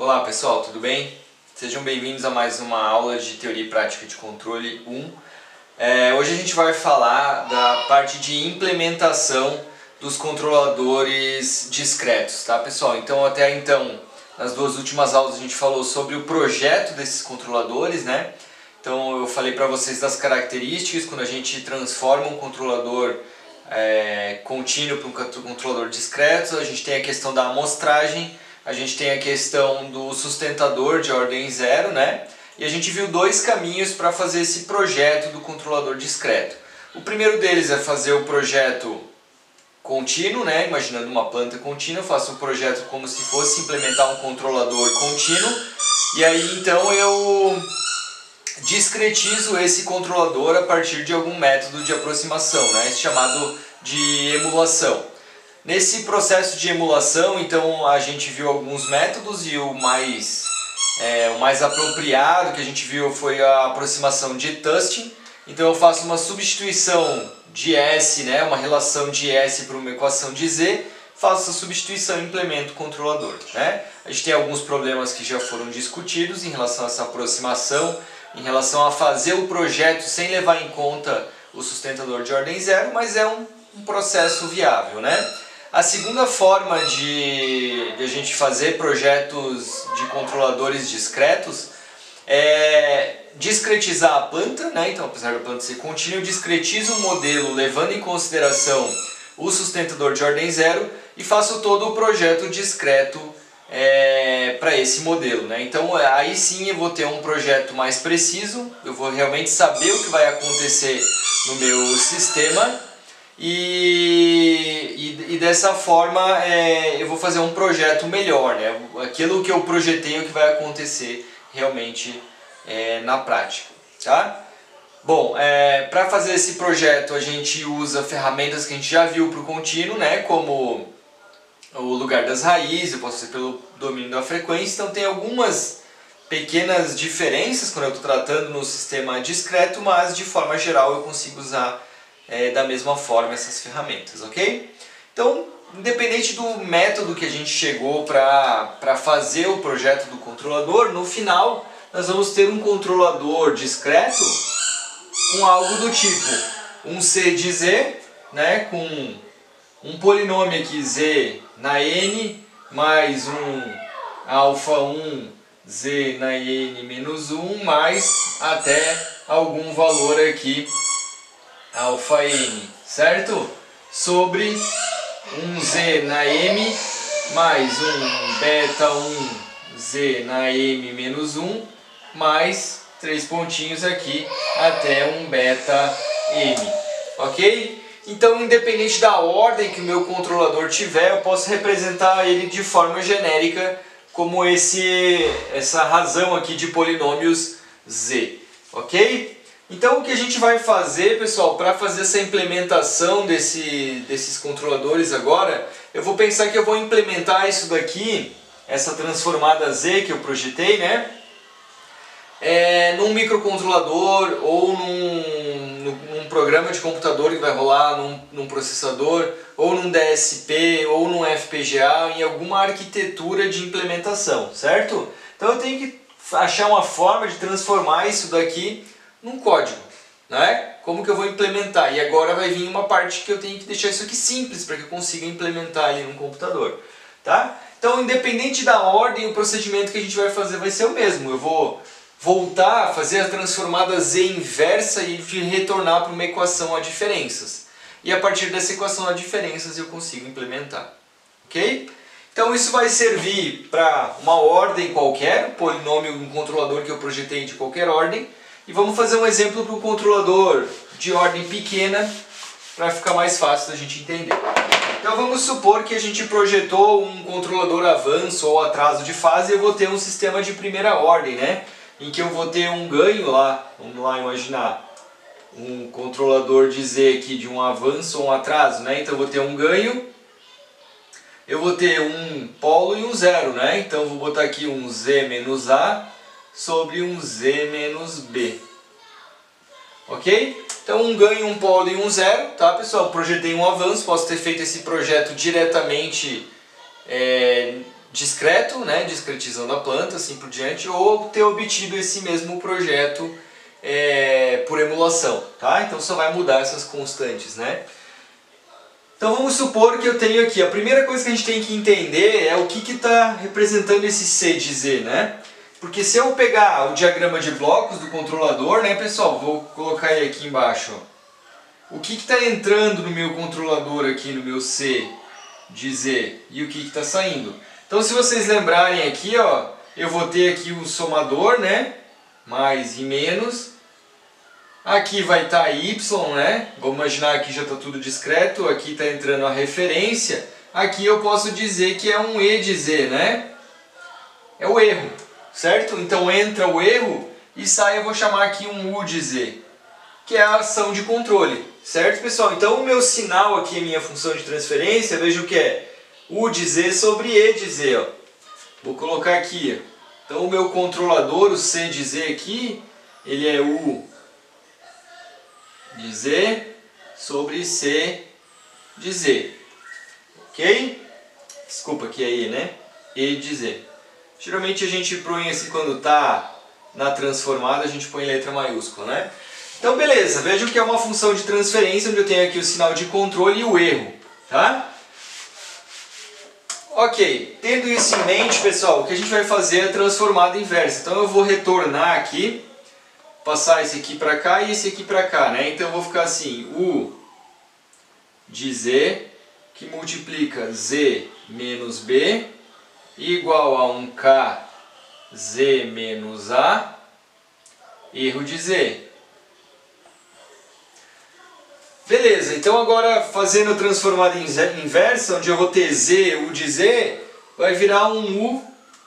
Olá pessoal, tudo bem? Sejam bem-vindos a mais uma aula de Teoria e Prática de Controle 1. Hoje a gente vai falar da parte de implementação dos controladores discretos, tá pessoal? Então até então, nas duas últimas aulas a gente falou sobre o projeto desses controladores, né? Então eu falei para vocês das características quando a gente transforma um controlador contínuo para um controlador discreto. A gente tem a questão da amostragem, a gente tem a questão do sustentador de ordem zero, né? E a gente viu dois caminhos para fazer esse projeto do controlador discreto. O primeiro deles é fazer o projeto contínuo, né? Imaginando uma planta contínua, eu faço um projeto como se fosse implementar um controlador contínuo. E aí então eu discretizo esse controlador a partir de algum método de aproximação, né? Chamado de emulação. Nesse processo de emulação, então, a gente viu alguns métodos e o mais apropriado que a gente viu foi a aproximação de Tustin. Então eu faço uma substituição de S, né, uma relação de S para uma equação de Z, faço a substituição e implemento o controlador, né? A gente tem alguns problemas que já foram discutidos em relação a essa aproximação, em relação a fazer o projeto sem levar em conta o sustentador de ordem zero, mas é um processo viável, né? A segunda forma de a gente fazer projetos de controladores discretos é discretizar a planta, né? Então, apesar da planta ser contínua, eu discretizo um modelo levando em consideração o sustentador de ordem zero e faço todo o projeto discreto para esse modelo, né? Então aí sim eu vou ter um projeto mais preciso, eu vou realmente saber o que vai acontecer no meu sistema. E dessa forma eu vou fazer um projeto melhor, né? Aquilo que eu projetei é o que vai acontecer realmente na prática, tá? Bom, para fazer esse projeto a gente usa ferramentas que a gente já viu para o contínuo, né? Como o lugar das raízes, eu posso fazer pelo domínio da frequência, então tem algumas pequenas diferenças quando eu estou tratando no sistema discreto, mas de forma geral eu consigo usar da mesma forma essas ferramentas, ok? Então, independente do método que a gente chegou para fazer o projeto do controlador, no final nós vamos ter um controlador discreto com algo do tipo um C de Z, né, com um polinômio aqui Z na N, mais um alfa 1 Z na N menos 1, mais até algum valor aqui alfa n, certo? Sobre um Z na M mais um beta 1 Z na M menos 1 mais 3 pontinhos aqui até um beta M, ok? Então, independente da ordem que o meu controlador tiver, eu posso representar ele de forma genérica como essa razão aqui de polinômios Z, ok? Então o que a gente vai fazer, pessoal, para fazer essa implementação desses controladores agora, eu vou pensar que eu vou implementar isso daqui, essa transformada Z que eu projetei, né? Num microcontrolador ou num programa de computador que vai rolar num processador, ou num DSP, ou num FPGA, em alguma arquitetura de implementação, certo? Então eu tenho que achar uma forma de transformar isso daqui num código, né? Como que eu vou implementar? E agora vai vir uma parte que eu tenho que deixar isso aqui simples para que eu consiga implementar ali no computador, tá? Então, independente da ordem, o procedimento que a gente vai fazer vai ser o mesmo. Eu vou voltar a fazer a transformada Z inversa e retornar para uma equação a diferenças. E a partir dessa equação a diferenças eu consigo implementar, ok? Então isso vai servir para uma ordem qualquer, um polinômio, um controlador que eu projetei de qualquer ordem. E vamos fazer um exemplo para um controlador de ordem pequena para ficar mais fácil da gente entender. Então vamos supor que a gente projetou um controlador avanço ou atraso de fase e eu vou ter um sistema de primeira ordem, né? Em que eu vou ter um ganho lá, vamos lá imaginar, um controlador de Z aqui de um avanço ou um atraso, né? Então eu vou ter um ganho, eu vou ter um polo e um zero, né? Então eu vou botar aqui um Z menos A sobre um Z menos B, ok? Então um ganho, um polo e um zero, tá pessoal? Projetei um avanço, posso ter feito esse projeto diretamente discreto, né, discretizando a planta, assim por diante, ou ter obtido esse mesmo projeto por emulação, tá? Então só vai mudar essas constantes, né? Então vamos supor que eu tenho aqui, a primeira coisa que a gente tem que entender é o que está representando esse C de Z, né? Porque se eu pegar o diagrama de blocos do controlador, né, pessoal, vou colocar ele aqui embaixo, ó. O que está entrando no meu controlador aqui, no meu C de Z, e o que está saindo? Então se vocês lembrarem aqui, ó, eu vou ter aqui o somador, né, mais e menos. Aqui vai estar Y, né? Vamos imaginar que já está tudo discreto. Aqui está entrando a referência. Aqui eu posso dizer que é um E de Z, né? É o erro, certo? Então entra o erro e sai, eu vou chamar aqui um U de Z, que é a ação de controle, certo, pessoal? Então o meu sinal aqui, a minha função de transferência, veja o que é U de Z sobre E de Z, ó. Vou colocar aqui, ó. Então o meu controlador, o C de Z aqui, ele é U de Z sobre C de Z, ok? Desculpa, aqui é E, né? E de Z. Geralmente a gente põe assim, quando está na transformada, a gente põe letra maiúscula, né? Então beleza, vejam que é uma função de transferência, onde eu tenho aqui o sinal de controle e o erro, tá? Ok, tendo isso em mente, pessoal, o que a gente vai fazer é a transformada inversa. Então eu vou retornar aqui, passar esse aqui para cá e esse aqui para cá, né? Então eu vou ficar assim, U de Z, que multiplica Z menos B, igual a um K Z menos A, erro de Z. Beleza, então agora fazendo a transformada inversa, onde eu vou ter Z, U de Z, vai virar um U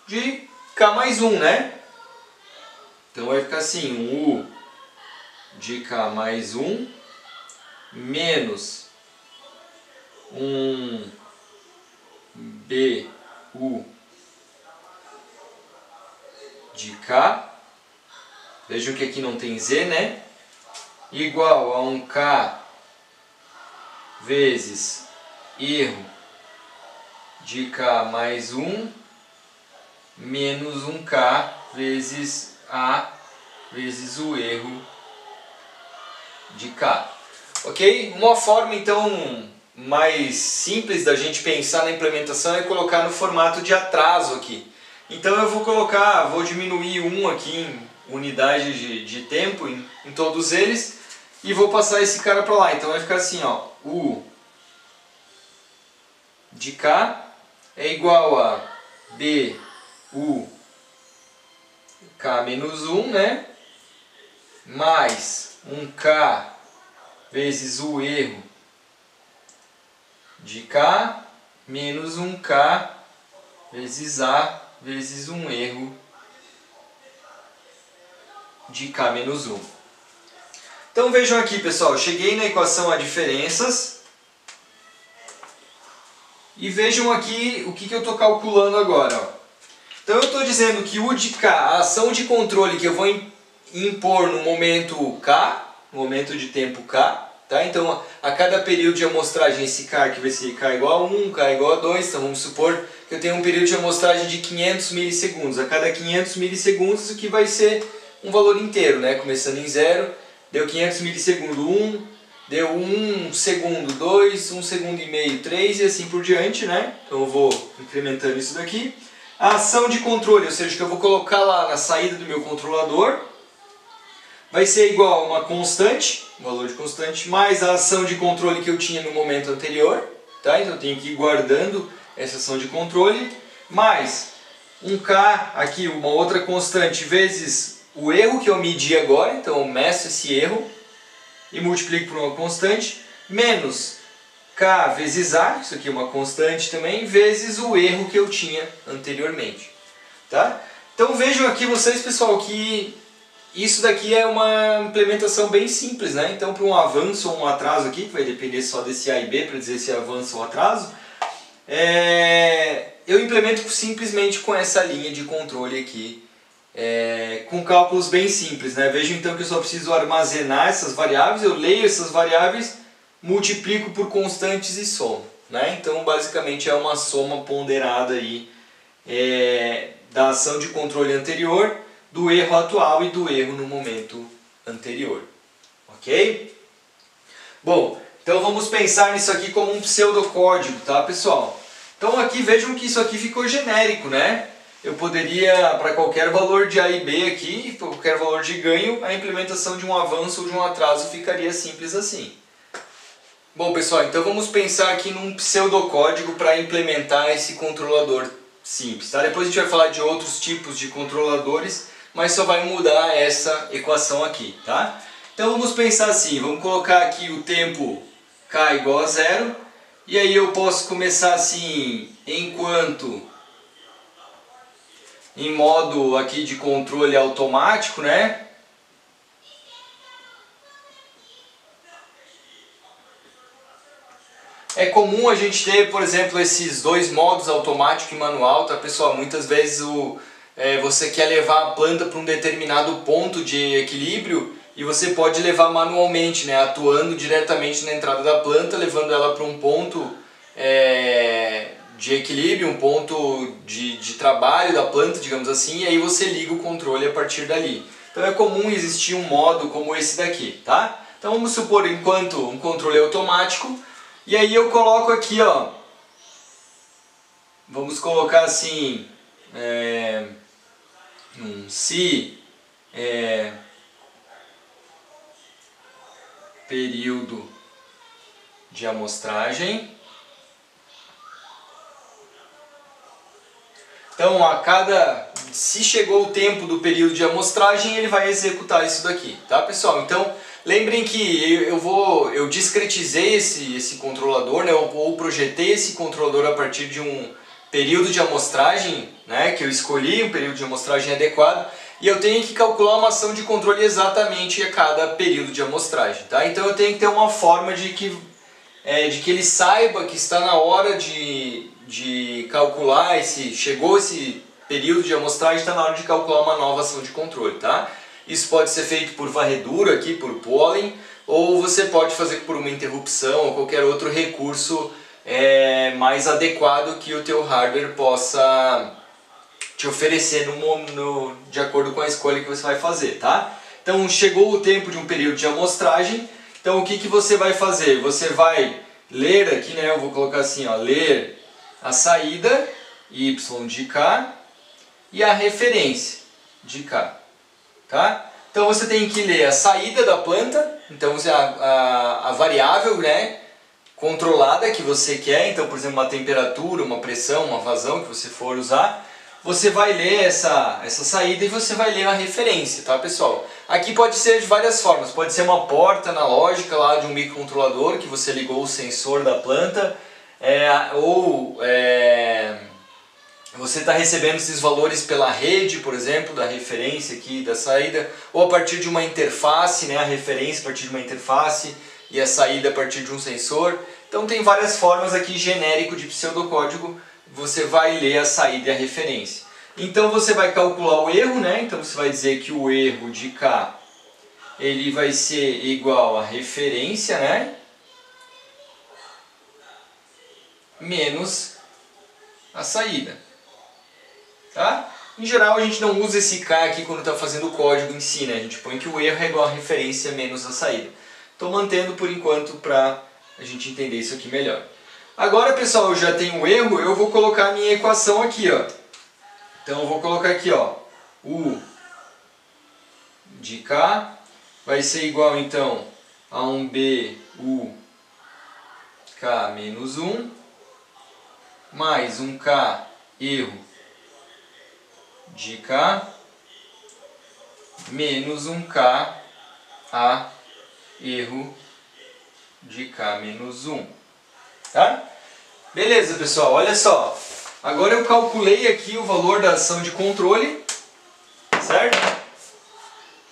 de K mais 1, né? Então vai ficar assim, um U de K mais 1 menos um BU de K, vejam que aqui não tem Z, né? Igual a um K vezes erro de K mais 1 menos um K vezes A vezes o erro de K. Ok? Uma forma então mais simples da gente pensar na implementação é colocar no formato de atraso aqui. Então eu vou diminuir 1 aqui em unidade de tempo em todos eles e vou passar esse cara para lá. Então vai ficar assim, ó, U de K é igual a BU K menos 1, né? Mais um K vezes o erro de K menos um K vezes A vezes um erro de K menos 1. Então vejam aqui, pessoal, eu cheguei na equação a diferenças e vejam aqui o que eu estou calculando agora, ó. Então eu estou dizendo que U de K, a ação de controle que eu vou impor no momento K, no momento de tempo K, tá? Então a cada período de amostragem esse K aqui vai ser K igual a 1, K igual a 2, então vamos supor que eu tenho um período de amostragem de 500 milissegundos. A cada 500 milissegundos isso aqui vai ser um valor inteiro, né? Começando em 0, deu 500 milissegundos 1, deu 1 segundo 2, 1 segundo e meio 3 e assim por diante, né? Então eu vou incrementando isso daqui. A ação de controle, ou seja, que eu vou colocar lá na saída do meu controlador, vai ser igual a uma constante, um valor de constante, mais a ação de controle que eu tinha no momento anterior, tá? Então eu tenho que ir guardando essa ação de controle, mais um K, aqui uma outra constante, vezes o erro que eu medi agora, então eu meço esse erro e multiplico por uma constante, menos K vezes A, isso aqui é uma constante também, vezes o erro que eu tinha anteriormente. Tá? Então vejam aqui vocês, pessoal, que isso daqui é uma implementação bem simples, né? Então para um avanço ou um atraso aqui, que vai depender só desse A e B para dizer se é avanço ou atraso, eu implemento simplesmente com essa linha de controle aqui, com cálculos bem simples, né? Vejam então que eu só preciso armazenar essas variáveis, eu leio essas variáveis, multiplico por constantes e somo, né? Então basicamente é uma soma ponderada aí da ação de controle anterior, do erro atual e do erro no momento anterior. Ok? Bom, então vamos pensar nisso aqui como um pseudocódigo, tá, pessoal? Então aqui vejam que isso aqui ficou genérico, né? Eu poderia, para qualquer valor de A e B aqui, para qualquer valor de ganho, a implementação de um avanço ou de um atraso ficaria simples assim. Bom, pessoal, então vamos pensar aqui num pseudocódigo para implementar esse controlador simples, tá? Depois a gente vai falar de outros tipos de controladores, mas só vai mudar essa equação aqui, tá? Então vamos pensar assim, vamos colocar aqui o tempo k igual a 0, e aí eu posso começar assim, em modo aqui de controle automático, né? É comum a gente ter, por exemplo, esses dois modos, automático e manual, tá, pessoal? Muitas vezes você quer levar a planta para um determinado ponto de equilíbrio e você pode levar manualmente, né? Atuando diretamente na entrada da planta, levando ela para um ponto de equilíbrio, um ponto de trabalho da planta, digamos assim, e aí você liga o controle a partir dali. Então é comum existir um modo como esse daqui, tá? Então vamos supor, enquanto um controle automático, e aí eu coloco aqui, ó, vamos colocar assim, se período de amostragem. Então, se chegou o tempo do período de amostragem, ele vai executar isso daqui, tá, pessoal? Então, lembrem que eu discretizei esse controlador, né, ou projetei esse controlador a partir de um período de amostragem, né, que eu escolhi, um período de amostragem adequado, e eu tenho que calcular uma ação de controle exatamente a cada período de amostragem, tá? Então eu tenho que ter uma forma de que ele saiba que está na hora de calcular, chegou esse período de amostragem, está na hora de calcular uma nova ação de controle, tá? Isso pode ser feito por varredura aqui, por pólen, ou você pode fazer por uma interrupção ou qualquer outro recurso mais adequado que o teu hardware possa te oferecer de acordo com a escolha que você vai fazer, tá? Então chegou o tempo de um período de amostragem, então o que você vai fazer? Você vai ler aqui, né? Eu vou colocar assim, ó, ler a saída y de k e a referência de k, tá? Então você tem que ler a saída da planta, então a variável, né, controlada que você quer, então por exemplo uma temperatura, uma pressão, uma vazão que você for usar, você vai ler essa saída e você vai ler a referência, tá, pessoal? Aqui pode ser de várias formas, pode ser uma porta analógica lá de um microcontrolador que você ligou o sensor da planta, você está recebendo esses valores pela rede, por exemplo, da referência aqui, da saída, ou a partir de uma interface, né, a referência a partir de uma interface e a saída a partir de um sensor. Então tem várias formas aqui genérico de pseudocódigo, você vai ler a saída e a referência. Então você vai calcular o erro, né? Então você vai dizer que o erro de k ele vai ser igual a referência, né, menos a saída. Tá? Em geral a gente não usa esse k aqui quando está fazendo o código em si, né? A gente põe que o erro é igual a referência menos a saída. Estou mantendo por enquanto para a gente entender isso aqui melhor. Agora, pessoal, eu já tenho um erro, eu vou colocar a minha equação aqui, ó. Então eu vou colocar aqui, ó, U de k vai ser igual então a um B U k menos 1 mais um k erro de k menos um k a erro de k menos 1. Tá? Beleza, pessoal, olha só. Agora eu calculei aqui o valor da ação de controle, certo?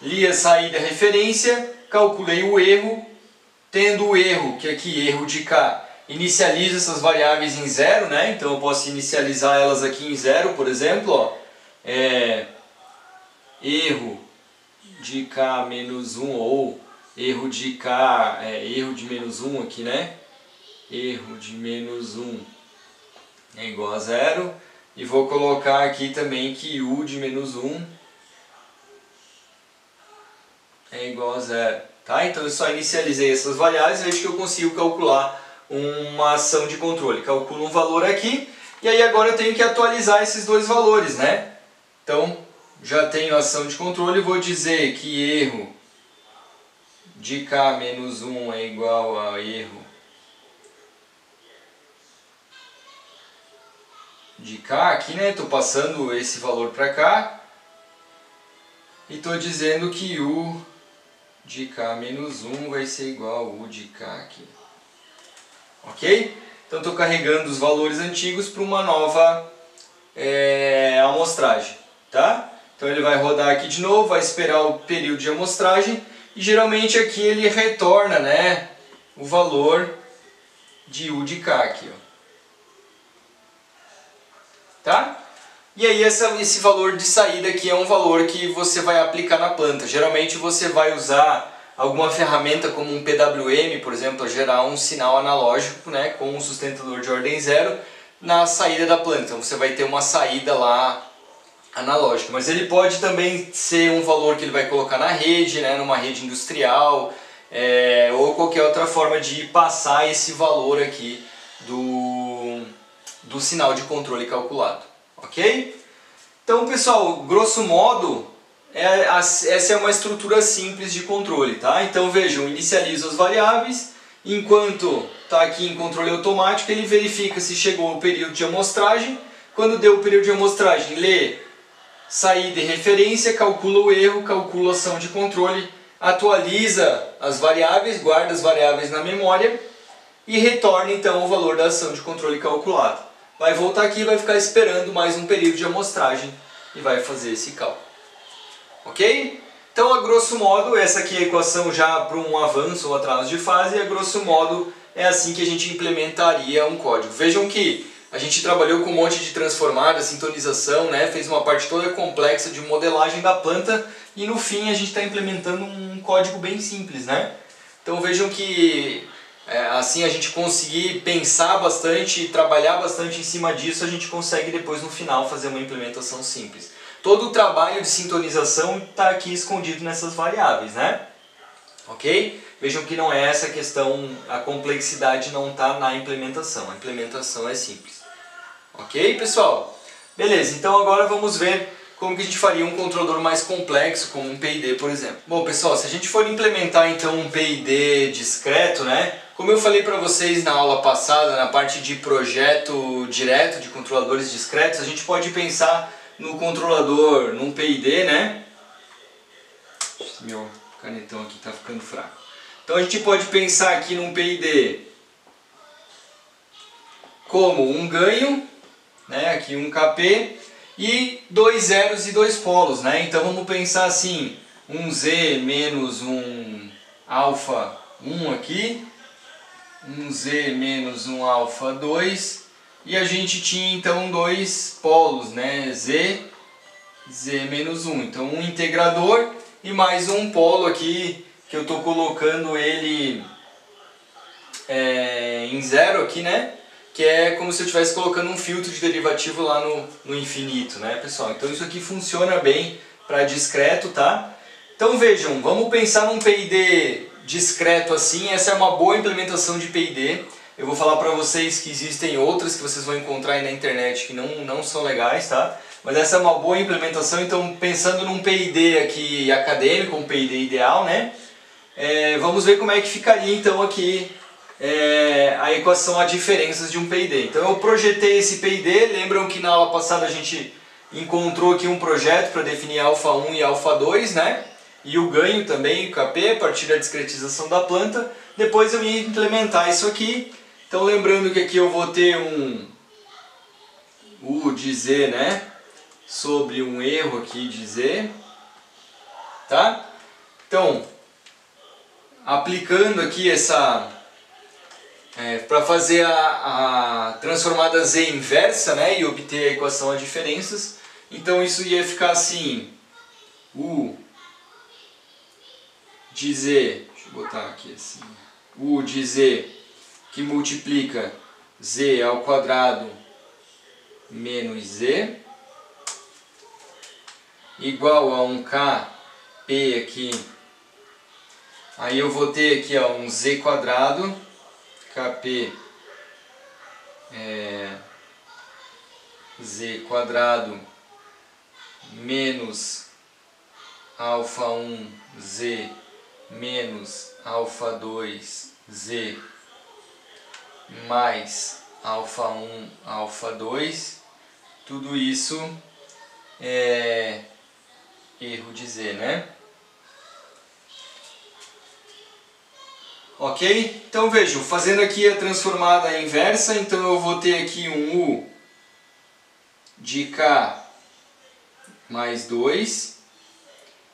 Li a saída e a referência, calculei o erro. Tendo o erro, que aqui erro de k, inicializa essas variáveis em 0, né? Então eu posso inicializar elas aqui em 0, por exemplo, ó. Erro de k menos 1 ou erro de k, erro de menos 1 aqui, né? Erro de menos 1 é igual a 0. E vou colocar aqui também que u de menos 1 é igual a 0. Tá? Então eu só inicializei essas variáveis e vejo que eu consigo calcular uma ação de controle. Calculo um valor aqui e aí agora eu tenho que atualizar esses dois valores, né? Então já tenho a ação de controle, vou dizer que erro de k menos 1 é igual a erro de k aqui, né? Estou passando esse valor para cá e estou dizendo que u de k menos 1 vai ser igual a u de k aqui. Ok? Então estou carregando os valores antigos para uma nova amostragem. Tá? Então ele vai rodar aqui de novo, vai esperar o período de amostragem e geralmente aqui ele retorna, né, o valor de u de k aqui. Ó. Tá? E aí esse valor de saída aqui é um valor que você vai aplicar na planta. Geralmente você vai usar alguma ferramenta como um PWM, por exemplo, para gerar um sinal analógico, né, com um sustentador de ordem 0 na saída da planta. Então você vai ter uma saída lá analógica. Mas ele pode também ser um valor que ele vai colocar na rede, né, numa rede industrial, ou qualquer outra forma de passar esse valor aqui do sinal de controle calculado. Ok? Então, pessoal, grosso modo, essa é uma estrutura simples de controle, tá? Então, vejam, inicializo as variáveis, enquanto está aqui em controle automático, ele verifica se chegou o período de amostragem. Quando deu o período de amostragem, lê saída e referência, calcula o erro, calcula a ação de controle, atualiza as variáveis, guarda as variáveis na memória e retorna então o valor da ação de controle calculado. Vai voltar aqui e vai ficar esperando mais um período de amostragem e vai fazer esse cálculo. Ok? Então, a grosso modo, essa aqui é a equação já para um avanço ou atraso de fase, e a grosso modo é assim que a gente implementaria um código. Vejam que a gente trabalhou com um monte de transformada, sintonização, né? Fez uma parte toda complexa de modelagem da planta e no fim a gente está implementando um código bem simples, né? Então vejam que assim a gente conseguir pensar bastante e trabalhar bastante em cima disso, a gente consegue depois no final fazer uma implementação simples. Todo o trabalho de sintonização está aqui escondido nessas variáveis, né? Ok? Vejam que não é essa questão, a complexidade não está na implementação, a implementação é simples. Ok, pessoal? Beleza, então agora vamos ver como que a gente faria um controlador mais complexo, como um PID, por exemplo. Bom, pessoal, se a gente for implementar então um PID discreto, né? Como eu falei para vocês na aula passada, na parte de projeto direto de controladores discretos, a gente pode pensar no controlador, num PID, né? Meu canetão aqui está ficando fraco. Então a gente pode pensar aqui num PID como um ganho, né? Aqui um KP e dois zeros e dois polos, né? Então vamos pensar assim, um Z menos um alfa 1 aqui, um Z menos um alfa 2, e a gente tinha então dois polos, né? Z menos 1. Então um integrador e mais um polo aqui, que eu estou colocando ele em zero aqui, né? Que é como se eu estivesse colocando um filtro de derivativo lá no infinito, né, pessoal? Então isso aqui funciona bem para discreto, tá? Então vejam, vamos pensar num PID discreto assim. Essa é uma boa implementação de PID. Eu vou falar para vocês que existem outras que vocês vão encontrar aí na internet que não são legais, tá? Mas essa é uma boa implementação. Então, pensando num PID aqui acadêmico, um PID ideal, né? Vamos ver como é que ficaria então aqui a equação a diferenças de um PID. Então eu projetei esse PID. Lembram que na aula passada a gente encontrou aqui um projeto para definir alfa 1 e alfa 2, né? E o ganho também, o KP, a partir da discretização da planta. Depois eu ia implementar isso aqui. Então lembrando que aqui eu vou ter um U de Z, né? Sobre um erro aqui de Z. Tá? Então, aplicando aqui essa... para fazer a transformada Z inversa, né? E obter a equação a diferenças. Então isso ia ficar assim. U de Z, deixa eu botar aqui assim, U de Z que multiplica Z ao quadrado menos Z, igual a um KP aqui. Aí eu vou ter aqui ó, um Z quadrado, KP Z quadrado menos alfa 1 Z menos alfa 2 Z mais alfa 1 alfa 2, tudo isso é erro de Z, né? Ok? Então vejam, fazendo aqui a transformada inversa, então eu vou ter aqui um U de K mais 2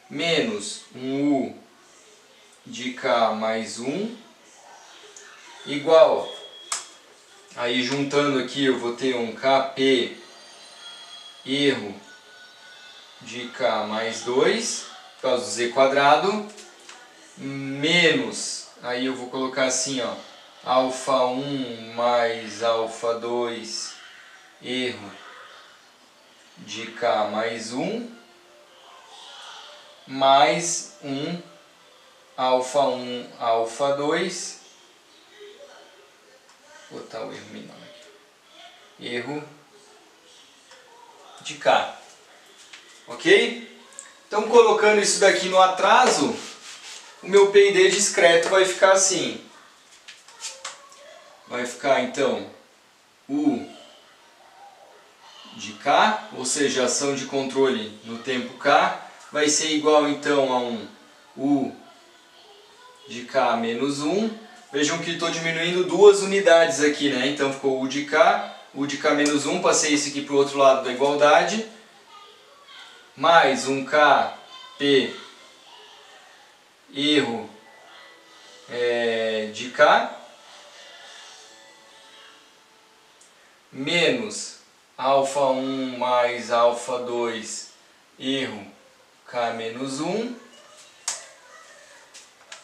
menos um U de K mais 1 igual, aí juntando aqui eu vou ter um KP erro de K mais 2 por causa do Z quadrado menos, aí eu vou colocar assim ó, alfa 1 mais alfa 2 erro de K mais 1 mais 1 alfa 1 alfa 2, vou botar o erro menor aqui, erro de K, ok? Então colocando isso daqui no atraso, o meu PID discreto vai ficar assim, vai ficar então U de K, ou seja, a ação de controle no tempo K, vai ser igual então a um U de K menos 1. Vejam que estou diminuindo duas unidades aqui, né? Então ficou U de K menos 1, passei isso aqui para o outro lado da igualdade, mais um KP erro de K, menos alfa 1 mais alfa 2 erro K menos 1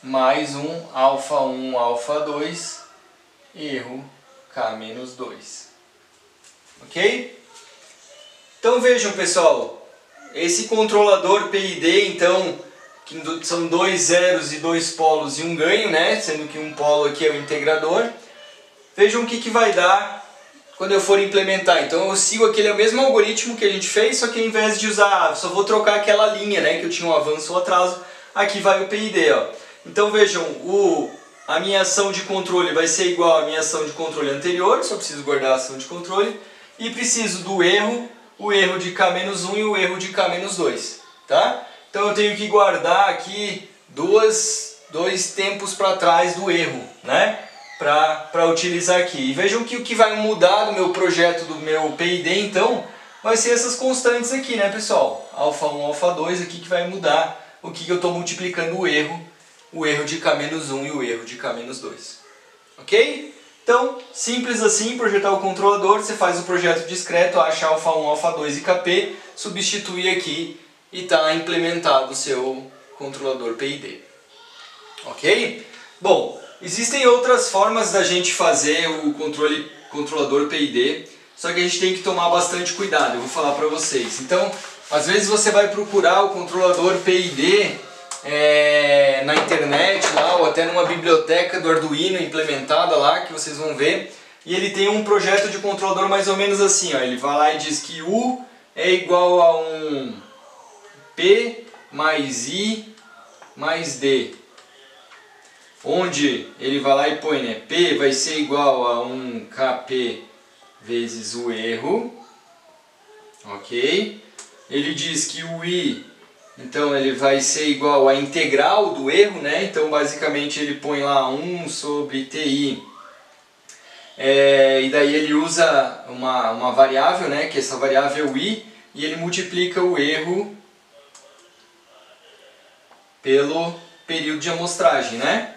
mais um alfa 1 alfa 2 erro K menos 2, ok? Então vejam pessoal, esse controlador PID então, que são dois zeros e dois polos e um ganho, né? Sendo que um polo aqui é o integrador, vejam o que vai dar quando eu for implementar. Então eu sigo aquele mesmo algoritmo que a gente fez, só que ao invés de usar, só vou trocar aquela linha, né, que eu tinha um avanço ou atraso, aqui vai o PID, ó. Então vejam, a minha ação de controle vai ser igual à minha ação de controle anterior, só preciso guardar a ação de controle, e preciso do erro, o erro de K menos 1 e o erro de K menos 2, tá? Então eu tenho que guardar aqui dois tempos para trás do erro, né? Para utilizar aqui. E vejam que o que vai mudar do meu projeto, do meu PID, então, vai ser essas constantes aqui, né, pessoal? Alfa 1, alfa 2 aqui que vai mudar o que eu estou multiplicando o erro de K menos 1 e o erro de K menos 2. Ok? Então, simples assim, projetar o controlador, você faz o projeto discreto, acha alfa 1, alfa 2 e KP, substitui aqui e está implementado o seu controlador PID. Ok? Bom, existem outras formas da gente fazer o controlador PID, só que a gente tem que tomar bastante cuidado, eu vou falar para vocês. Então, às vezes você vai procurar o controlador PID na internet lá, ou até numa biblioteca do Arduino implementada lá, que vocês vão ver, e ele tem um projeto de controlador mais ou menos assim, ó, ele vai lá e diz que U é igual a um P mais I mais D. Onde ele vai lá e põe, né, P vai ser igual a um KP vezes o erro, ok? Ele diz que o I, então ele vai ser igual à integral do erro, né? Então basicamente ele põe lá 1 sobre TI, e daí ele usa uma variável, né, que essa variável é o I, e ele multiplica o erro pelo período de amostragem, né?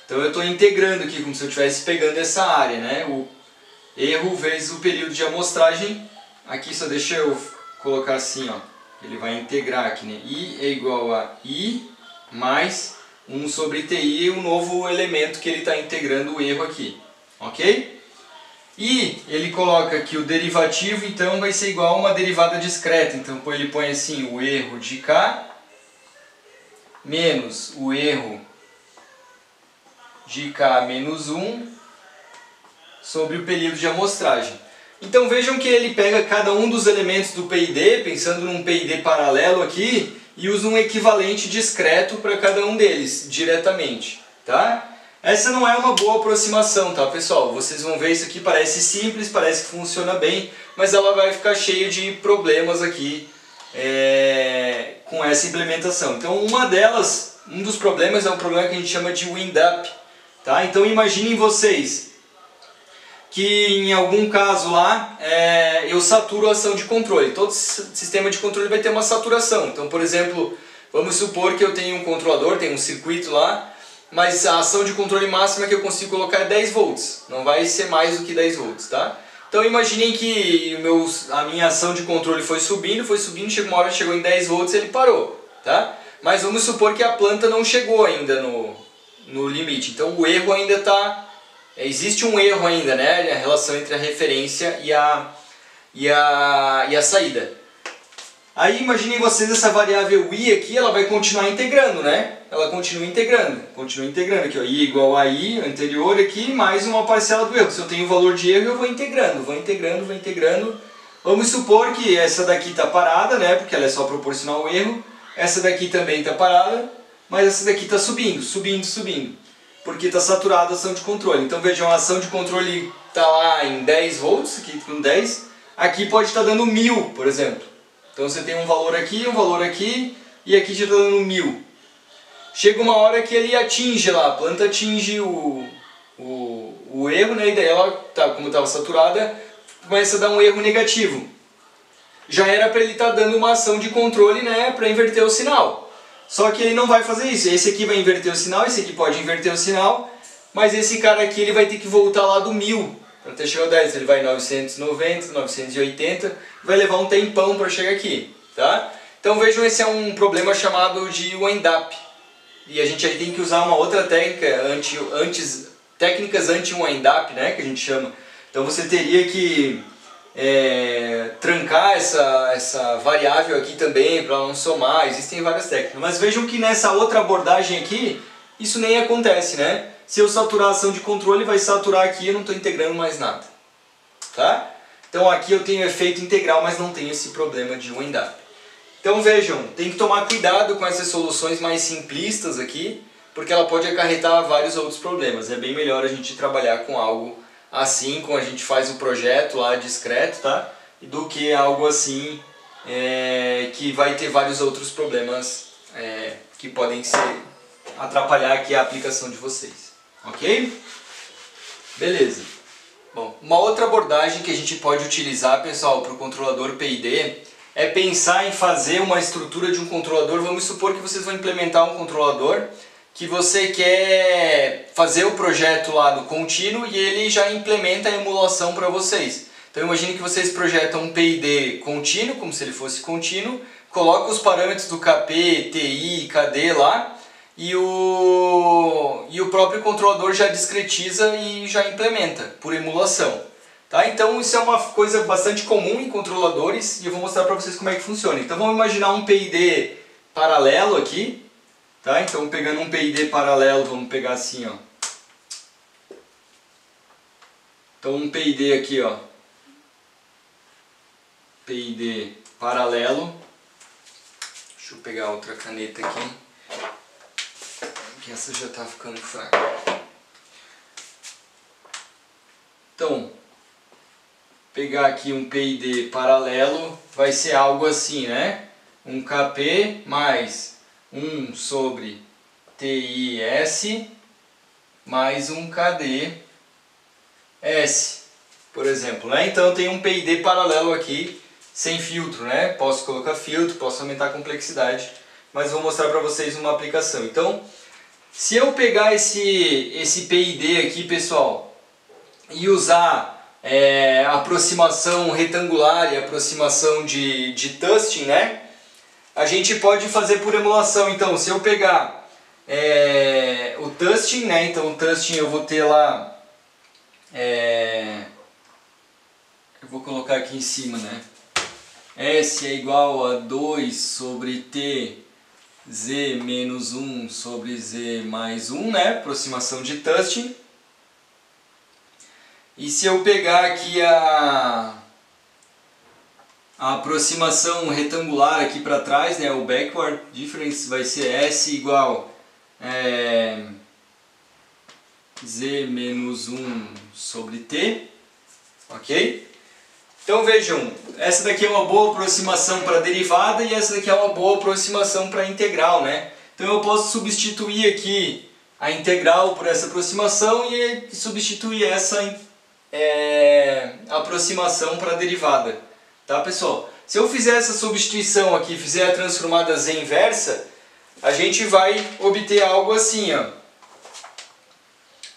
Então eu estou integrando aqui como se eu estivesse pegando essa área, né? O erro vezes o período de amostragem. Aqui só deixa eu colocar assim, ó. Ele vai integrar aqui, né? I é igual a I mais 1 sobre TI, o novo elemento que ele está integrando o erro aqui. Ok? E ele coloca que o derivativo então vai ser igual a uma derivada discreta. Então ele põe assim o erro de K menos o erro de K menos 1 sobre o período de amostragem. Então vejam que ele pega cada um dos elementos do PID, pensando num PID paralelo aqui, e usa um equivalente discreto para cada um deles, diretamente. Tá? Essa não é uma boa aproximação, tá pessoal? Vocês vão ver, isso aqui parece simples, parece que funciona bem, mas ela vai ficar cheia de problemas aqui com essa implementação. Então um dos problemas é um problema que a gente chama de wind-up. Tá? Então imaginem vocês que em algum caso lá eu saturo a ação de controle. Todo sistema de controle vai ter uma saturação. Então, por exemplo, vamos supor que eu tenho um controlador, tem um circuito lá, mas a ação de controle máxima que eu consigo colocar é 10 volts. Não vai ser mais do que 10 volts, tá? Então imaginem que a minha ação de controle foi subindo, chegou uma hora que chegou em 10 volts e ele parou, tá? Mas vamos supor que a planta não chegou ainda no limite. Então o erro ainda está... Existe um erro ainda, né? A relação entre a referência e a saída. Aí imaginem vocês essa variável I aqui, ela vai continuar integrando, né? Ela continua integrando aqui, ó, I igual a I anterior aqui, mais uma parcela do erro. Se eu tenho o valor de erro, eu vou integrando. Vamos supor que essa daqui está parada, né? Porque ela é só proporcional ao erro. Essa daqui também está parada, mas essa daqui está subindo. Porque está saturada a ação de controle. Então vejam, a ação de controle está lá em 10 volts, aqui com 10. Aqui pode estar dando 1000, por exemplo. Então você tem um valor aqui, e aqui já está dando 1000. Chega uma hora que ele atinge lá, a planta atinge o erro, né? E daí ela, como estava saturada, começa a dar um erro negativo. Já era para ele estar dando uma ação de controle, né? Para inverter o sinal. Só que ele não vai fazer isso. Esse aqui vai inverter o sinal, esse aqui pode inverter o sinal, mas esse cara aqui ele vai ter que voltar lá do 1000 para até chegar ao 10. Ele vai em 990, 980, vai levar um tempão para chegar aqui, tá? Então vejam, esse é um problema chamado de wind-up. E a gente aí tem que usar uma outra técnica, técnicas anti-wind-up, né, que a gente chama. Então você teria que trancar essa variável aqui também para não somar. Existem várias técnicas, mas vejam que nessa outra abordagem aqui isso nem acontece, né? Se eu saturar a ação de controle, vai saturar aqui e eu não estou integrando mais nada, tá? Então aqui eu tenho efeito integral, mas não tenho esse problema de wind-up. Então vejam, tem que tomar cuidado com essas soluções mais simplistas aqui, porque ela pode acarretar vários outros problemas. É bem melhor a gente trabalhar com algo assim, como a gente faz o projeto lá discreto, tá? Do que algo assim que vai ter vários outros problemas que podem atrapalhar aqui a aplicação de vocês. Ok? Beleza. Bom, uma outra abordagem que a gente pode utilizar, pessoal, para o controlador PID é pensar em fazer uma estrutura de um controlador. Vamos supor que vocês vão implementar um controlador que você quer fazer o projeto lá do contínuo e ele já implementa a emulação para vocês. Então imagine que vocês projetam um PID contínuo, como se ele fosse contínuo, coloca os parâmetros do KP, TI, KD lá e o próprio controlador já discretiza e já implementa por emulação. Tá? Então isso é uma coisa bastante comum em controladores e eu vou mostrar para vocês como é que funciona. Então vamos imaginar um PID paralelo aqui. Tá? Então pegando um PID paralelo, vamos pegar assim, ó. Então um PID aqui, ó. PID paralelo. Deixa eu pegar outra caneta aqui, que essa já está ficando fraca. Então, pegar aqui um PID paralelo, vai ser algo assim, né? Um KP mais 1 sobre TIS mais um KDS, por exemplo, né? Então eu tenho um PID paralelo aqui, sem filtro, né? Posso colocar filtro, posso aumentar a complexidade, mas vou mostrar para vocês uma aplicação. Então, se eu pegar esse PID aqui, pessoal, e usar aproximação retangular e aproximação de Tustin, né? A gente pode fazer por emulação. Então, se eu pegar o Tustin, né? Então o Tustin eu vou ter lá eu vou colocar aqui em cima, né? S é igual a 2 sobre T, Z menos 1 sobre Z mais 1, né? Aproximação de Tustin. E se eu pegar aqui a aproximação retangular aqui para trás, né? O backward difference vai ser S igual Z menos 1 sobre T, ok? Então vejam, essa daqui é uma boa aproximação para a derivada e essa daqui é uma boa aproximação para a integral, né? Então eu posso substituir aqui a integral por essa aproximação e substituir essa aproximação para a derivada, tá pessoal? Se eu fizer essa substituição aqui, fizer a transformada z inversa, a gente vai obter algo assim, ó.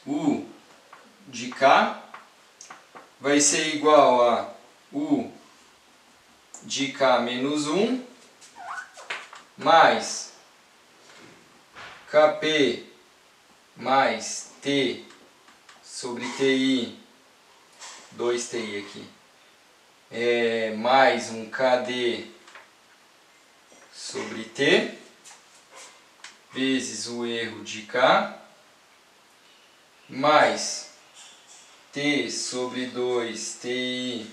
U de K vai ser igual a U de K menos 1 mais Kp mais T sobre Ti, 2Ti aqui, mais um KD sobre T vezes o erro de K mais T sobre 2 Ti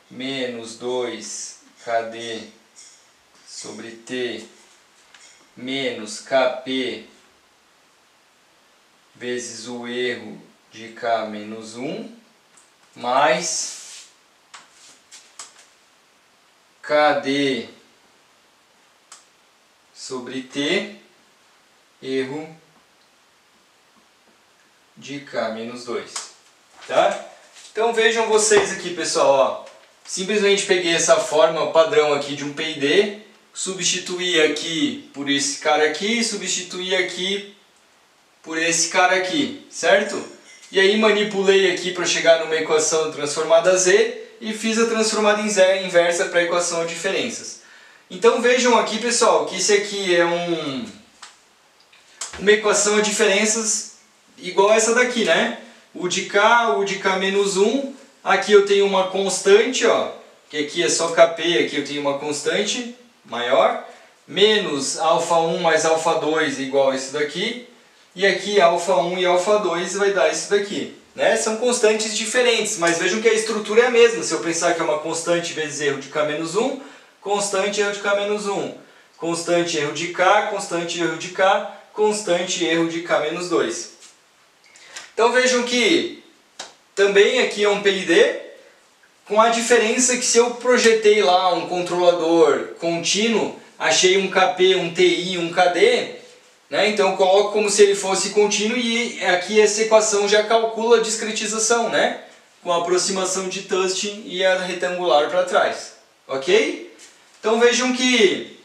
menos 2 KD sobre T menos Kp vezes o erro de K menos 1 mais KD sobre T erro de K menos 2, tá? Então vejam vocês aqui, pessoal, ó. Simplesmente peguei essa forma padrão aqui de um PID, substituí aqui por esse cara aqui, substituí aqui por esse cara aqui, certo? E aí manipulei aqui para chegar numa equação transformada Z e fiz a transformada inversa para a equação de diferenças. Então vejam aqui, pessoal, que esse aqui é uma equação de diferenças igual essa daqui, né? U de K menos 1. Aqui eu tenho uma constante, ó, que aqui é só Kp, aqui eu tenho uma constante maior, menos α1 mais α2 igual a isso daqui, e aqui α1 e α2 vai dar isso daqui, né? São constantes diferentes, mas vejam que a estrutura é a mesma. Se eu pensar que é uma constante vezes erro de K menos 1, constante erro de K menos 1, constante erro de K, constante erro de K, constante erro de K menos 2. Então vejam que também aqui é um PID, com a diferença que se eu projetei lá um controlador contínuo, achei um Kp, um Ti, um Kd, né? Então eu coloco como se ele fosse contínuo e aqui essa equação já calcula a discretização, né? Com a aproximação de Tustin e a retangular para trás, ok? Então vejam que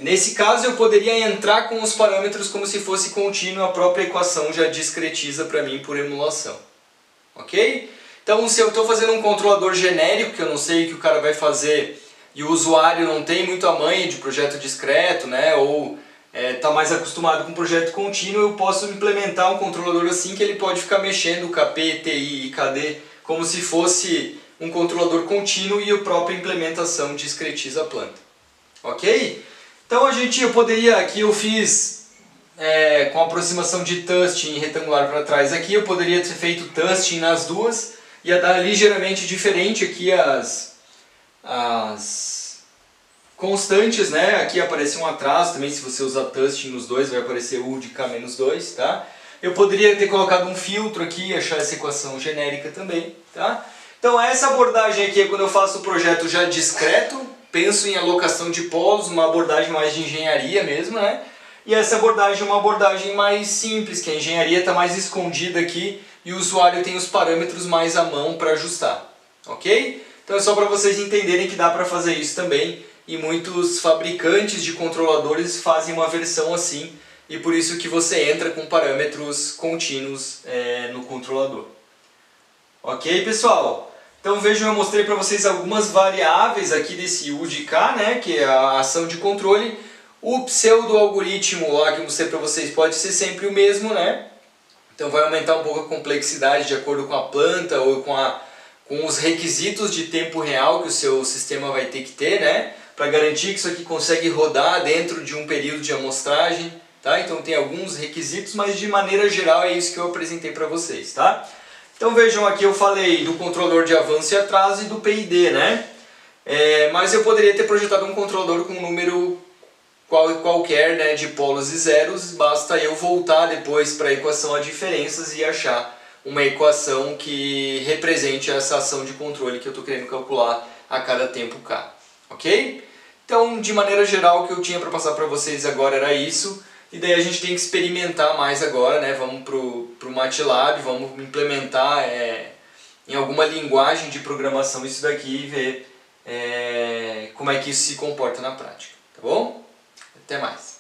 nesse caso eu poderia entrar com os parâmetros como se fosse contínuo, a própria equação já discretiza para mim por emulação. Ok? Então se eu estou fazendo um controlador genérico, que eu não sei o que o cara vai fazer, e o usuário não tem muito a manha de projeto discreto, né? Ou está mais acostumado com projeto contínuo, eu posso implementar um controlador assim que ele pode ficar mexendo Kp, Ti e Kd como se fosse um controlador contínuo e a própria implementação discretiza a planta. Ok? Então eu poderia, aqui eu fiz com a aproximação de Tustin retangular para trás aqui, eu poderia ter feito Tustin nas duas, ia dar ligeiramente diferente aqui as constantes, né? Aqui aparece um atraso também, se você usar Tustin nos dois vai aparecer U de K menos 2, tá? Eu poderia ter colocado um filtro aqui e achar essa equação genérica também, tá? Então essa abordagem aqui é quando eu faço o projeto já discreto, penso em alocação de polos, uma abordagem mais de engenharia mesmo, né? E essa abordagem é uma abordagem mais simples, que a engenharia está mais escondida aqui e o usuário tem os parâmetros mais à mão para ajustar, ok? Então é só para vocês entenderem que dá para fazer isso também e muitos fabricantes de controladores fazem uma versão assim e por isso que você entra com parâmetros contínuos no controlador. Ok, pessoal? Então vejam, eu mostrei para vocês algumas variáveis aqui desse U de K, né, que é a ação de controle. O pseudo-algoritmo lá que eu mostrei para vocês pode ser sempre o mesmo, né? Então vai aumentar um pouco a complexidade de acordo com a planta ou com com os requisitos de tempo real que o seu sistema vai ter que ter, né? Para garantir que isso aqui consegue rodar dentro de um período de amostragem, tá? Então tem alguns requisitos, mas de maneira geral é isso que eu apresentei para vocês, tá? Então vejam aqui, eu falei do controlador de avanço e atraso e do PID, né? Mas eu poderia ter projetado um controlador com um número qualquer, né, de polos e zeros, basta eu voltar depois para a equação a diferenças e achar uma equação que represente essa ação de controle que eu estou querendo calcular a cada tempo k, ok? Então, de maneira geral, o que eu tinha para passar para vocês agora era isso, e daí a gente tem que experimentar mais agora, né? Vamos para o MATLAB, vamos implementar em alguma linguagem de programação isso daqui e ver como é que isso se comporta na prática, tá bom? Até mais!